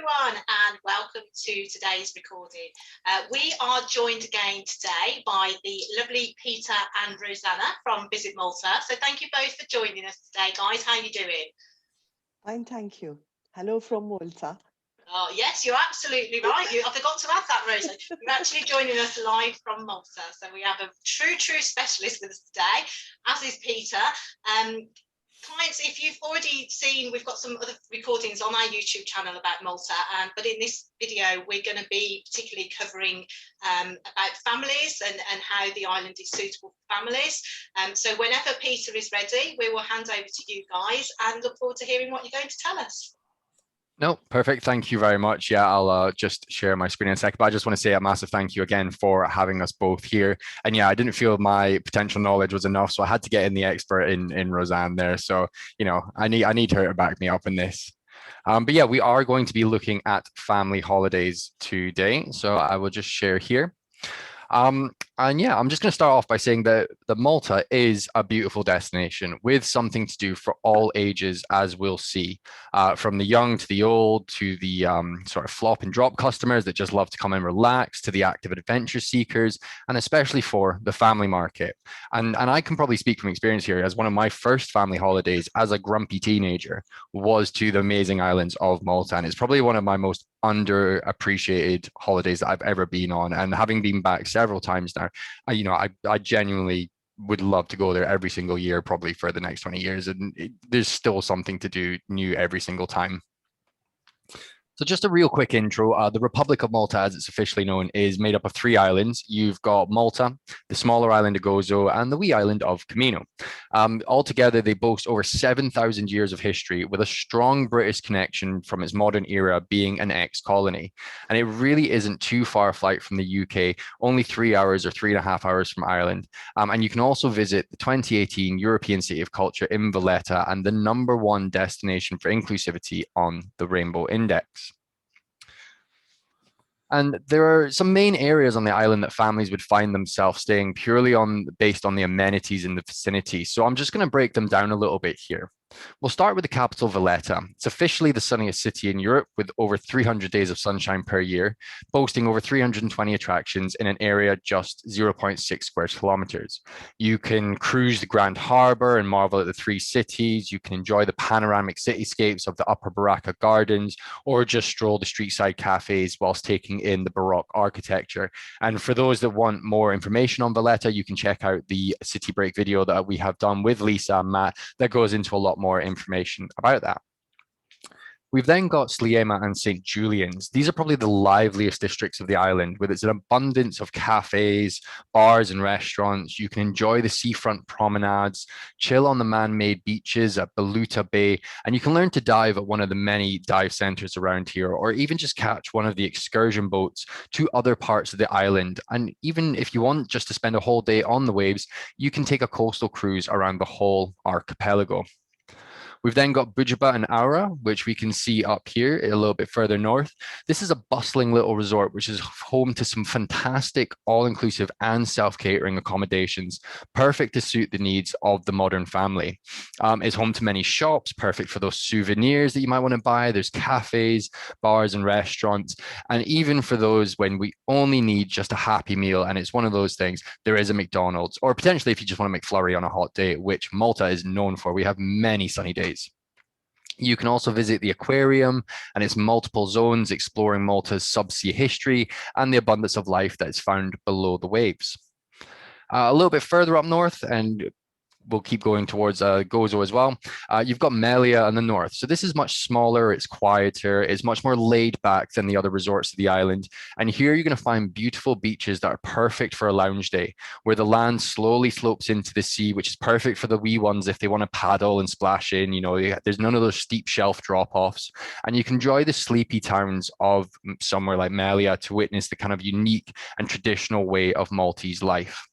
everyone, and welcome to today's recording. We are joined again today by the lovely Peter and Rosanna from Visit Malta. So thank you both for joining us today, guys. How are you doing? Fine, thank you. Hello from Malta. Oh, yes, you're absolutely right. I forgot to add that, Rosa. You're actually joining us live from Malta. So we have a true specialist with us today, as is Peter. Clients, if you've already seen, we've got some other recordings on our YouTube channel about Malta, but in this video we're going to be particularly covering about families and how the island is suitable for families. So whenever Peter is ready, we will hand over to you guys and look forward to hearing what you're going to tell us. No, perfect. Thank you very much. Yeah, I'll just share my screen in a second, but I just want to say a massive thank you again for having us both here. And yeah, I didn't feel my potential knowledge was enough, so I had to get in the expert in Roseanne there. So, you know, I need her to back me up in this. But yeah, we are going to be looking at family holidays today. So I will just share here. And yeah, I'm just going to start off by saying that Malta is a beautiful destination with something to do for all ages, as we'll see, from the young to the old, to the sort of flop and drop customers that just love to come and relax, to the active adventure seekers, and especially for the family market. And I can probably speak from experience here, as one of my first family holidays as a grumpy teenager was to the amazing islands of Malta. And it's probably one of my most underappreciated holidays that I've ever been on. And having been back several times now, I genuinely would love to go there every single year, probably for the next 20 years. And there's still something to do new every single time. So just a real quick intro, the Republic of Malta, as it's officially known, is made up of 3 islands. You've got Malta, the smaller island of Gozo, and the wee island of Camino. Altogether, they boast over 7,000 years of history, with a strong British connection from its modern era being an ex-colony. And it really isn't too far a flight from the UK, only 3 hours or 3.5 hours from Ireland. And you can also visit the 2018 European City of Culture in Valletta, and the #1 destination for inclusivity on the Rainbow Index. And there are some main areas on the island that families would find themselves staying purely based on the amenities in the vicinity. So I'm just going to break them down a little bit here. We'll start with the capital, Valletta. It's officially the sunniest city in Europe, with over 300 days of sunshine per year, boasting over 320 attractions in an area just 0.6 square kilometers. You can cruise the Grand Harbour and marvel at the 3 cities. You can enjoy the panoramic cityscapes of the Upper Baraka Gardens, or just stroll the streetside cafes whilst taking in the Baroque architecture. And for those that want more information on Valletta, you can check out the City Break video that we have done with Lisa and Matt that goes into a lot more information about that. We've then got Sliema and St. Julian's. These are probably the liveliest districts of the island, with its abundance of cafes, bars and restaurants. You can enjoy the seafront promenades, chill on the man-made beaches at Baluta Bay, and you can learn to dive at one of the many dive centers around here, or even just catch one of the excursion boats to other parts of the island. And even if you want just to spend a whole day on the waves, you can take a coastal cruise around the whole archipelago. We've then got Bujaba and Aura, which we can see up here a little bit further north. This is a bustling little resort, which is home to some fantastic all-inclusive and self-catering accommodations, perfect to suit the needs of the modern family. It's home to many shops, perfect for those souvenirs that you might want to buy. There's cafes, bars and restaurants. And even for those when we only need just a happy meal, and it's one of those things, there is a McDonald's, or potentially if you just want to McFlurry on a hot day, which Malta is known for. We have many sunny days. You can also visit the aquarium and its multiple zones, exploring Malta's subsea history and the abundance of life that is found below the waves. A little bit further up north, and we'll keep going towards Gozo as well. You've got Melia in the north. So this is much smaller, it's quieter, it's much more laid back than the other resorts of the island. And here you're going to find beautiful beaches that are perfect for a lounge day, where the land slowly slopes into the sea, which is perfect for the wee ones if they want to paddle and splash in. You know, there's none of those steep shelf drop-offs. And you can enjoy the sleepy towns of somewhere like Melia to witness the kind of unique and traditional way of Maltese life.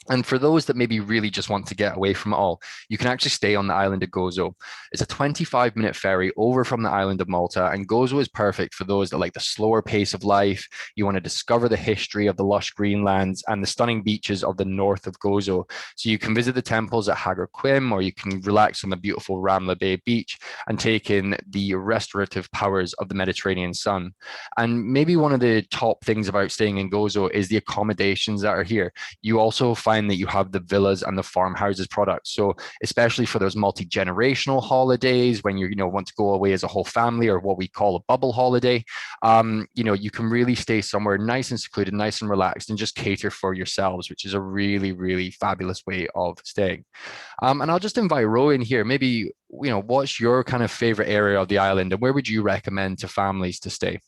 And for those that maybe really just want to get away from it all, you can actually stay on the island of Gozo. It's a 25-minute ferry over from the island of Malta, and Gozo is perfect for those that like the slower pace of life. You want to discover the history of the lush greenlands and the stunning beaches of the north of Gozo. So you can visit the temples at Hagar Quim, or you can relax on the beautiful Ramla Bay beach and take in the restorative powers of the Mediterranean sun. And maybe one of the top things about staying in Gozo is the accommodations that are here. You also find that you have the villas and the farmhouses products. So especially for those multi-generational holidays, when you want to go away as a whole family, or what we call a bubble holiday, you can really stay somewhere nice and secluded, nice and relaxed, and just cater for yourselves, which is a really, really fabulous way of staying. And I'll just invite Ro in here. Maybe, what's your kind of favorite area of the island, and where would you recommend to families to stay?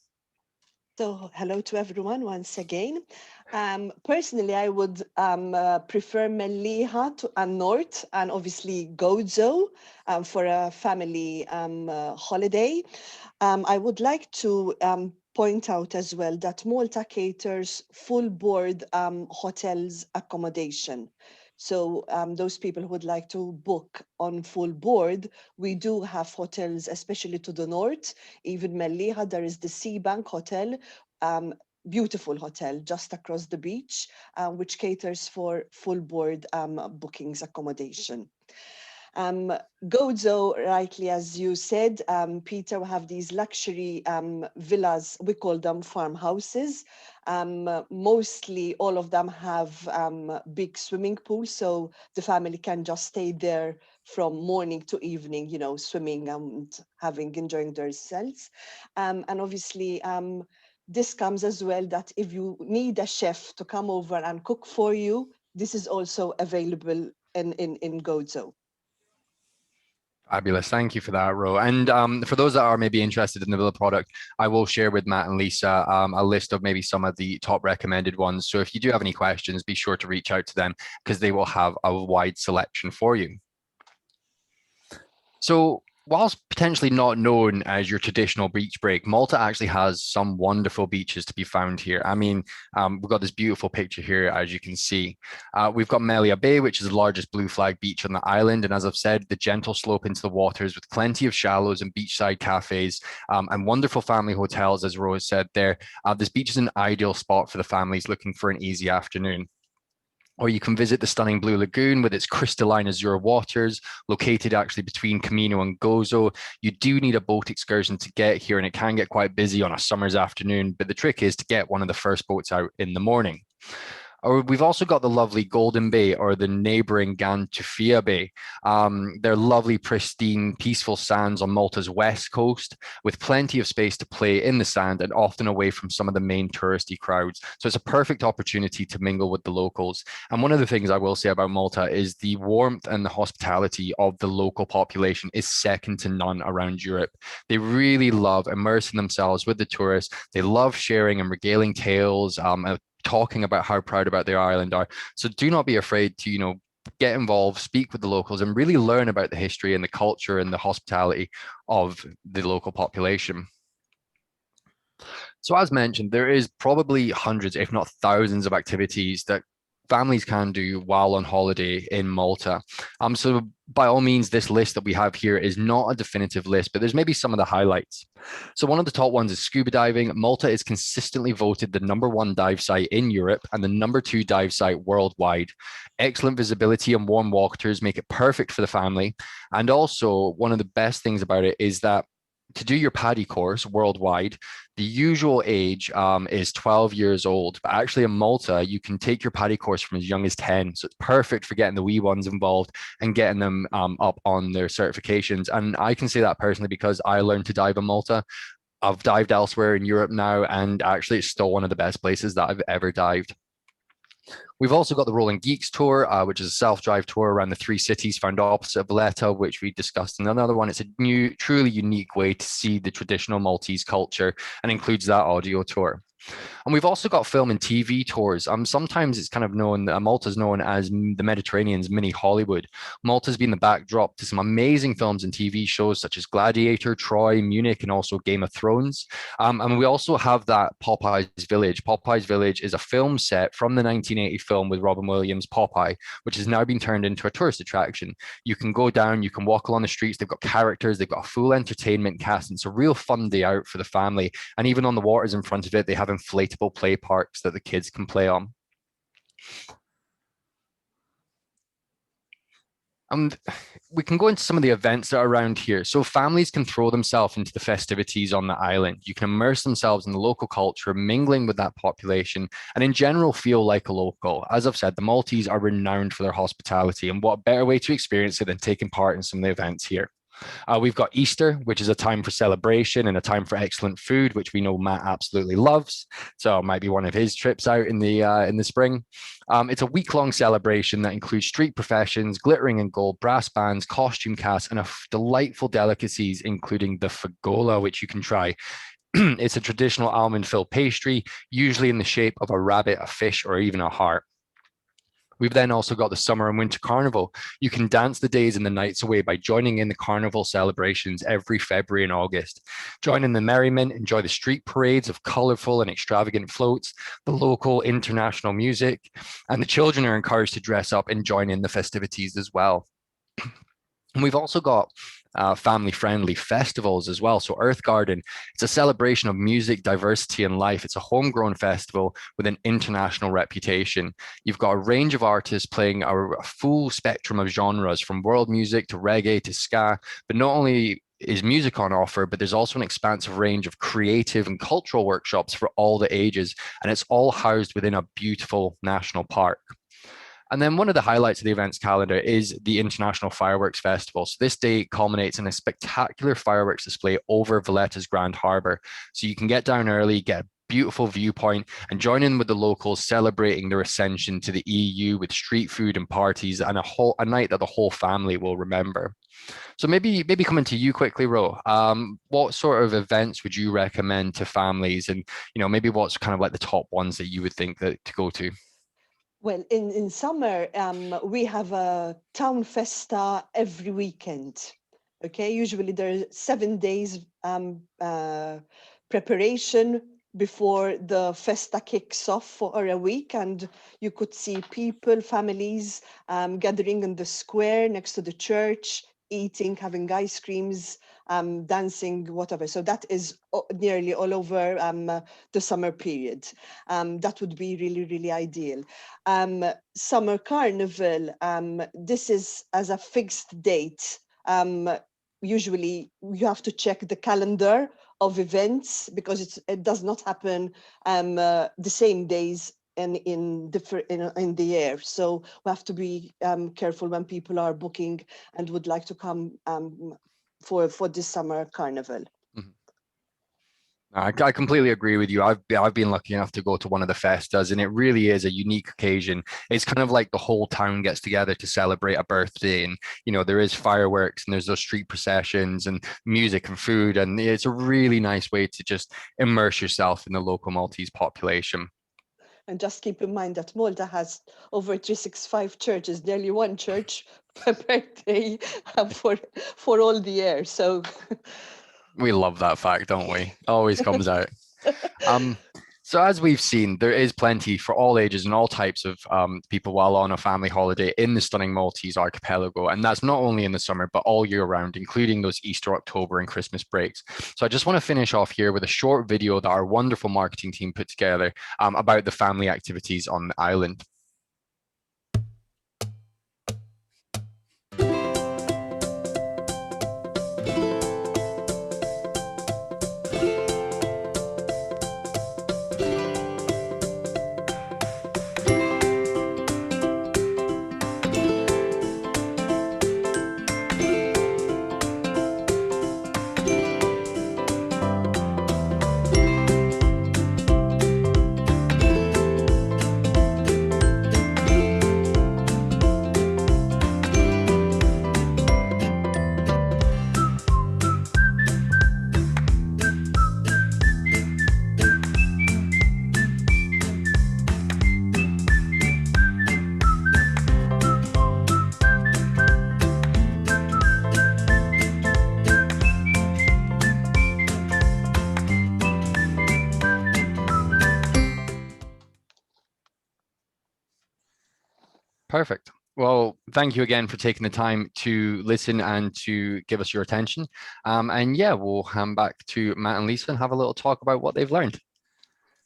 So hello to everyone once again. Personally, I would prefer Melliha and North, and obviously Gozo for a family holiday. I would like to point out as well that Malta caters full board hotels accommodation. So those people who would like to book on full board, we do have hotels, especially to the north. Even Melliha, there is the Sea Bank Hotel, beautiful hotel just across the beach, which caters for full board bookings accommodation. Gozo, rightly as you said, Peter, we have these luxury villas, we call them farmhouses. Mostly all of them have big swimming pools, so the family can just stay there from morning to evening, swimming and enjoying themselves. And obviously, this comes as well that if you need a chef to come over and cook for you, this is also available in Gozo. Fabulous. Thank you for that, Ro. And for those that are maybe interested in the Villa product, I will share with Matt and Lisa a list of maybe some of the top recommended ones. So if you do have any questions, be sure to reach out to them, because they will have a wide selection for you. So whilst potentially not known as your traditional beach break, Malta actually has some wonderful beaches to be found here. I mean, we've got this beautiful picture here, as you can see. We've got Melia Bay, which is the largest blue flag beach on the island. And as I've said, the gentle slope into the waters with plenty of shallows and beachside cafes and wonderful family hotels, as Rose said there. This beach is an ideal spot for the families looking for an easy afternoon. Or you can visit the stunning Blue Lagoon with its crystalline azure waters, located actually between Camino and Gozo. You do need a boat excursion to get here, and it can get quite busy on a summer's afternoon, but the trick is to get one of the first boats out in the morning. Or we've also got the lovely Golden Bay, or the neighboring Gantufia Bay. They're lovely, pristine, peaceful sands on Malta's west coast, with plenty of space to play in the sand and often away from some of the main touristy crowds. So it's a perfect opportunity to mingle with the locals. And one of the things I will say about Malta is the warmth and the hospitality of the local population is second to none around Europe. They really love immersing themselves with the tourists. They love sharing and regaling tales, talking about how proud about their island are. So do not be afraid to, get involved, speak with the locals, and really learn about the history and the culture and the hospitality of the local population. So as mentioned, there is probably hundreds, if not thousands, of activities that families can do while on holiday in Malta. So by all means, this list that we have here is not a definitive list, but there's maybe some of the highlights. So one of the top ones is scuba diving. Malta is consistently voted the #1 dive site in Europe and the #2 dive site worldwide. Excellent visibility and warm waters make it perfect for the family. And also, one of the best things about it is that to do your PADI course worldwide, the usual age is 12 years old. But actually in Malta, you can take your PADI course from as young as 10. So it's perfect for getting the wee ones involved and getting them up on their certifications. And I can say that personally because I learned to dive in Malta. I've dived elsewhere in Europe now, and actually it's still one of the best places that I've ever dived. We've also got the Rolling Geeks tour, which is a self-drive tour around the 3 cities found opposite Valletta, which we discussed in another one. It's a new, truly unique way to see the traditional Maltese culture and includes that audio tour. And we've also got film and TV tours. Sometimes it's kind of known that Malta's known as the Mediterranean's mini Hollywood. Malta's been the backdrop to some amazing films and TV shows such as Gladiator, Troy, Munich, and also Game of Thrones. And we also have that Popeye's Village. Popeye's Village is a film set from the 1980 film with Robin Williams, Popeye, which has now been turned into a tourist attraction. You can go down, you can walk along the streets. They've got characters, they've got a full entertainment cast. And it's a real fun day out for the family. And even on the waters in front of it, they have inflatable play parks that the kids can play on. And we can go into some of the events that are around here. So families can throw themselves into the festivities on the island. You can immerse themselves in the local culture, mingling with that population, and in general feel like a local. As I've said, the Maltese are renowned for their hospitality, and what better way to experience it than taking part in some of the events here. We've got Easter, which is a time for celebration and a time for excellent food, which we know Matt absolutely loves. So it might be one of his trips out in the spring. It's a week-long celebration that includes street professions, glittering and gold, brass bands, costume casts, and delightful delicacies, including the fagola, which you can try. It's a traditional almond-filled pastry, usually in the shape of a rabbit, a fish, or even a heart. We've then also got the summer and winter carnival. You can dance the days and the nights away by joining in the carnival celebrations every February and August. Join in the merriment, enjoy the street parades of colorful and extravagant floats, the local international music, and the children are encouraged to dress up and join in the festivities as well. And we've also got family-friendly festivals as well. So Earth Garden, it's a celebration of music, diversity, and life. It's a homegrown festival with an international reputation. You've got a range of artists playing a full spectrum of genres, from world music to reggae to ska. But not only is music on offer, but there's also an expansive range of creative and cultural workshops for all the ages. And it's all housed within a beautiful national park. And then one of the highlights of the events calendar is the International Fireworks Festival. So this day culminates in a spectacular fireworks display over Valletta's Grand Harbour. So you can get down early, get a beautiful viewpoint, and join in with the locals celebrating their ascension to the EU with street food and parties, and a night that the whole family will remember. So maybe coming to you quickly, Ro. What sort of events would you recommend to families, and maybe what's kind of like the top ones that you would think that to go to? Well, in summer, we have a town festa every weekend. Okay, usually there's 7 days preparation before the festa kicks off for a week, and you could see people, families gathering in the square next to the church, eating, having ice creams, dancing, whatever. So that is nearly all over the summer period. That would be really, really ideal. Summer Carnival, this is as a fixed date. Usually you have to check the calendar of events because it does not happen the same days in the year. So we have to be careful when people are booking and would like to come for this summer carnival. I completely agree with you. I've been lucky enough to go to one of the festas, and it really is a unique occasion. It's kind of like the whole town gets together to celebrate a birthday, and there is fireworks and there's those street processions and music and food, and it's a really nice way to just immerse yourself in the local Maltese population. And just keep in mind that Malta has over 365 churches, nearly one church per birthday for all the year. So we love that fact, don't we? Always comes out. So as we've seen, there is plenty for all ages and all types of people while on a family holiday in the stunning Maltese archipelago. And that's not only in the summer, but all year round, including those Easter, October, and Christmas breaks. So I just want to finish off here with a short video that our wonderful marketing team put together about the family activities on the island. Perfect. Well, thank you again for taking the time to listen and to give us your attention. And yeah, we'll hand back to Matt and Lisa and have a little talk about what they've learned.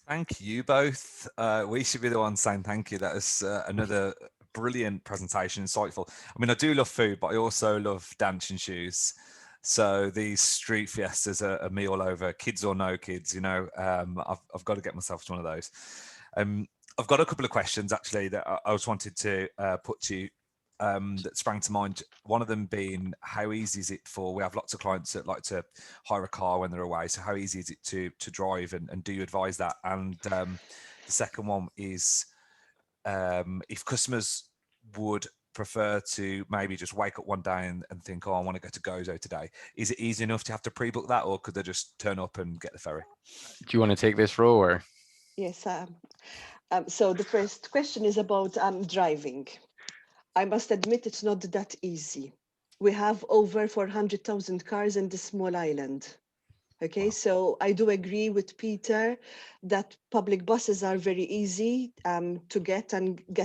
Thank you both. We should be the ones saying thank you. That was another brilliant presentation, insightful. I mean, I do love food, but I also love dancing shoes. So these street fiestas are me all over, kids or no kids, you know. I've got to get myself to one of those. I've got a couple of questions actually that I just wanted to put to you that sprang to mind. One of them being, how easy is it we have lots of clients that like to hire a car when they're away. So how easy is it to drive, and do you advise that? And the second one is, if customers would prefer to maybe just wake up one day and think, oh, I want to go to Gozo today, is it easy enough to have to pre-book that, or could they just turn up and get the ferry? Do you want to take this role, or? Yes. So the first question is about driving. I must admit it's not that easy. We have over 400,000 cars in this small island. Okay, so I do agree with Peter that public buses are very easy to get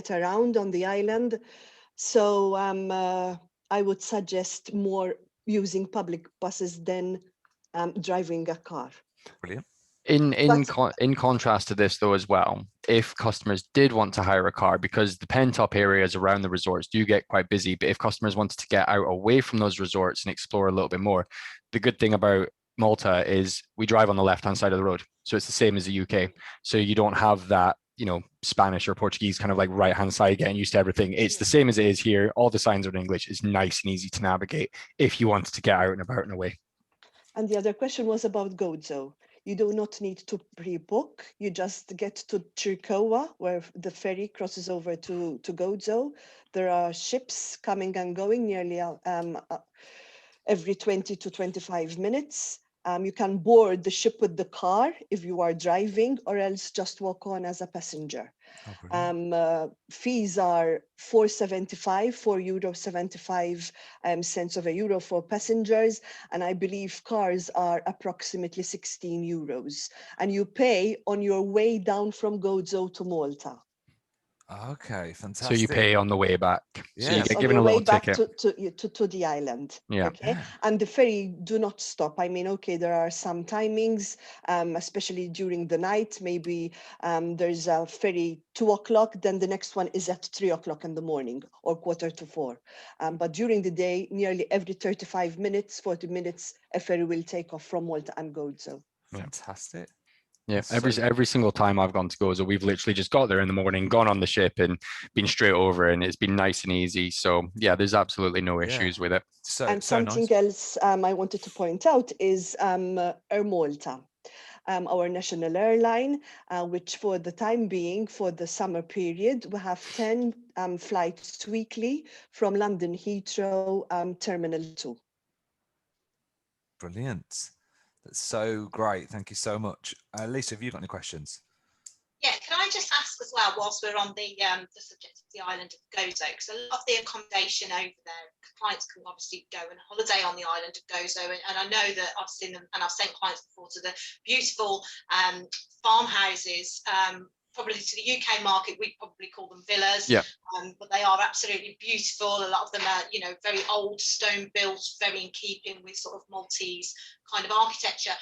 around on the island. So I would suggest more using public buses than driving a car. Brilliant. In contrast to this, though, as well, if customers did want to hire a car, because the pent-up areas around the resorts do get quite busy, but if customers wanted to get out away from those resorts and explore a little bit more, the good thing about Malta is we drive on the left-hand side of the road. So it's the same as the UK. So you don't have that, you know, Spanish or Portuguese kind of like right-hand side getting used to everything. It's the same as it is here. All the signs are in English. It's nice and easy to navigate if you wanted to get out and about and away. And the other question was about Gozo. You do not need to pre-book. You just get to Chirkowa, where the ferry crosses over to Gozo. There are ships coming and going nearly every 20 to 25 minutes. You can board the ship with the car if you are driving, or else just walk on as a passenger. Fees are €4.75 cents of a euro for passengers, and I believe cars are approximately €16, and you pay on your way down from Gozo to Malta. Okay, fantastic. So you pay on the way back. Yes. So you get on given your a little way back ticket. to the island. Yeah. Okay. Yeah. And the ferry do not stop. I mean, okay, there are some timings, especially during the night. Maybe there's a ferry 2:00, then the next one is at 3:00 in the morning or 3:45. But during the day, nearly every 35 minutes, 40 minutes, a ferry will take off from Malta and Gozo. Fantastic. Yeah, So- every single time I've gone to Gozo, we've literally just got there in the morning, gone on the ship, and been straight over, and it's been nice and easy. So yeah, there's absolutely no issues with it. And something nice. else I wanted to point out is Air Malta, our national airline, which for the time being, for the summer period, we have 10 flights weekly from London Heathrow Terminal 2. Brilliant. That's so great. Thank you so much. Lisa, have you got any questions? Yeah, can I just ask as well, whilst we're on the subject of the island of Gozo, because a lot of the accommodation over there, clients can obviously go and holiday on the island of Gozo, and I know that I've seen them, and I've sent clients before to the beautiful farmhouses. Probably to the UK market, we probably call them villas, yeah. But they are absolutely beautiful. A lot of them are, you know, very old, stone built, very in keeping with sort of Maltese kind of architecture.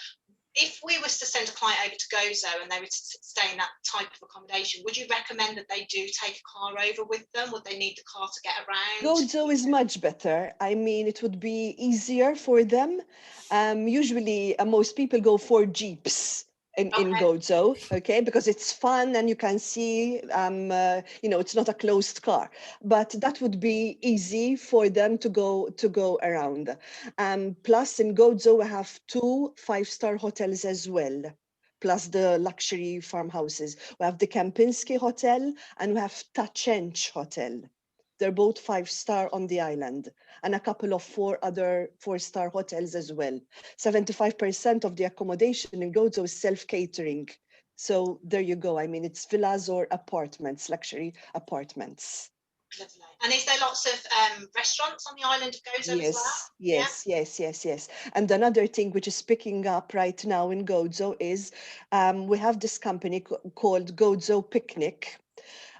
If we was to send a client over to Gozo and they were to stay in that type of accommodation, would you recommend that they do take a car over with them? Would they need the car to get around? Gozo is much better. I mean, it would be easier for them. Usually, most people go for jeeps in Gozo, okay, because it's fun and you can see, you know, it's not a closed car, but that would be easy for them to go around. Plus, in Gozo, we have 2 5-star hotels as well, plus the luxury farmhouses. We have the Kempinski Hotel and we have Tachench Hotel. They're both 5-star on the island, and a couple of 4 other 4-star hotels as well. 75% of the accommodation in Gozo is self-catering. So there you go. I mean, it's villas or apartments, luxury apartments. Lovely. And is there lots of restaurants on the island of Gozo as well? Yes. And another thing which is picking up right now in Gozo is we have this company called Gozo Picnic.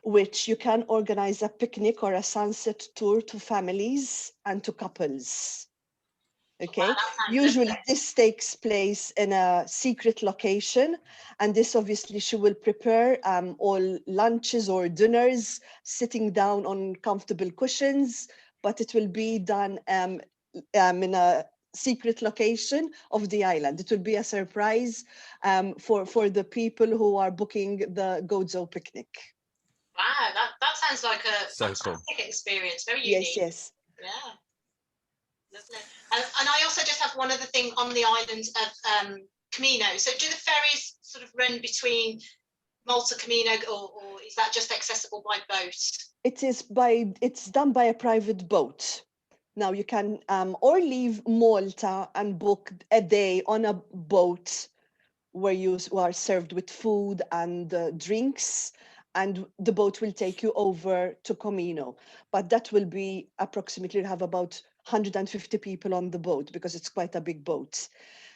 which you can organize a picnic or a sunset tour to families and to couples. Okay, Wow, that sounds usually lovely. this takes place in a secret location, and this obviously she will prepare all lunches or dinners sitting down on comfortable cushions, but it will be done in a secret location of the island. It will be a surprise for the people who are booking the Gozo picnic. Wow, that sounds like a So cool. fantastic experience. Very Yes, unique. yes. Yeah. Lovely. And I also just have one other thing on the island of Camino. So do the ferries sort of run between Malta Camino, or is that just accessible by boat? It's done by a private boat. Now you can or leave Malta and book a day on a boat where you are served with food and drinks, and the boat will take you over to Comino. But that will be approximately, have about 150 people on the boat because it's quite a big boat.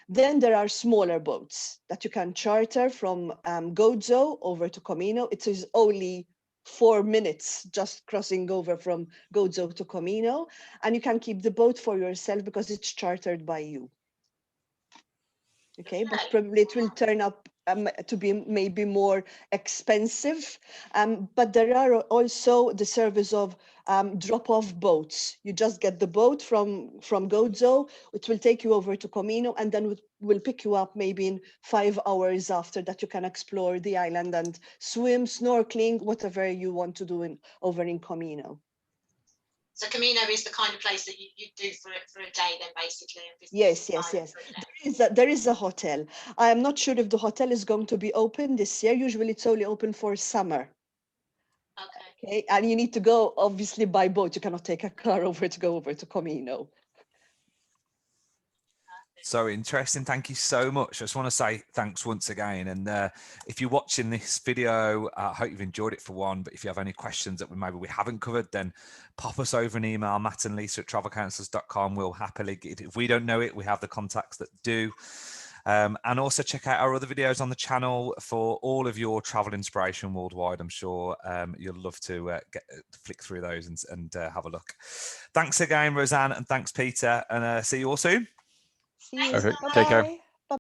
Then there are smaller boats that you can charter from Gozo over to Comino. It is only 4 minutes just crossing over from Gozo to Comino, and you can keep the boat for yourself because it's chartered by you. Okay, but probably it will turn up to be maybe more expensive. But there are also the service of drop-off boats. You just get the boat from Gozo, which will take you over to Comino, and then will pick you up maybe in 5 hours after that. You can explore the island and swim, snorkeling, whatever you want to do over in Comino. So Camino is the kind of place that you do for a day then, basically. And Yes. There is a hotel. I am not sure if the hotel is going to be open this year. Usually it's only open for summer. Okay. And you need to go obviously by boat. You cannot take a car over to go over to Comino. So interesting. Thank you so much. I just want to say thanks once again. And if you're watching this video, I hope you've enjoyed it for one. But if you have any questions that maybe we haven't covered, then pop us over an email, Matt and Lisa at travelcounsellors.com. We'll happily get it. If we don't know it, we have the contacts that do. And also check out our other videos on the channel for all of your travel inspiration worldwide. I'm sure you'll love to flick through those and have a look. Thanks again, Roseanne, and thanks, Peter. And see you all soon. See you. Take care.